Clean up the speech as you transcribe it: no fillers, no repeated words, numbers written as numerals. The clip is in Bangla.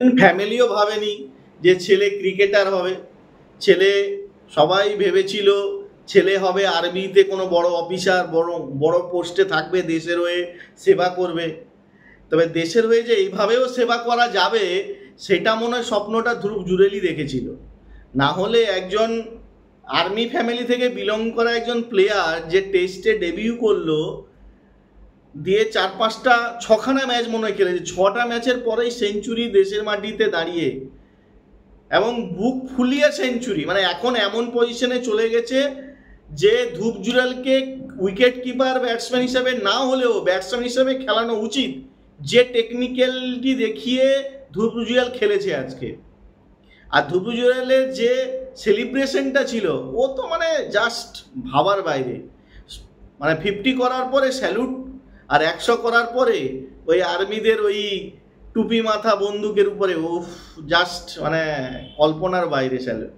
ফ্যামিলিও ভাবেনি যে ছেলে ক্রিকেটার হবে। ছেলে, সবাই ভেবেছিল ছেলে হবে আর্মিতে কোনো বড় অফিসার, বড় বড় পোস্টে থাকবে, দেশের হয়ে সেবা করবে। তবে দেশের হয়ে যে এইভাবেও সেবা করা যাবে সেটা মনে হয় স্বপ্নটা ধ্রুব জুরেলি দেখেছিল। না হলে একজন আর্মি ফ্যামিলি থেকে বিলং করা একজন প্লেয়ার যে টেস্টে ডেবিউ করলো, দিয়ে 4-5টা 6খানা ম্যাচ মনে হয় খেলেছে, 6টা ম্যাচের পরেই সেঞ্চুরি দেশের মাটিতে দাঁড়িয়ে, এবং বুক ফুলিয়ে সেঞ্চুরি। মানে এখন এমন পজিশনে চলে গেছে যে ধ্রুব জুরেলকে উইকেট কিপার ব্যাটসম্যান হিসাবে না হলেও ব্যাটসম্যান হিসাবে খেলানো উচিত, যে টেকনিক্যালিটি দেখিয়ে ধ্রুব জুরেল খেলেছে আজকে। আর ধ্রুব জুরেলের যে সেলিব্রেশনটা ছিল, ও তো মানে জাস্ট ভাবার বাইরে। মানে 50 করার পরে স্যালুট, আর 100 করার পরে ওই আর্মিদের ওই টুপি মাথা বন্দুকের উপরে, ও জাস্ট মানে কল্পনার বাইরে স্যালুট।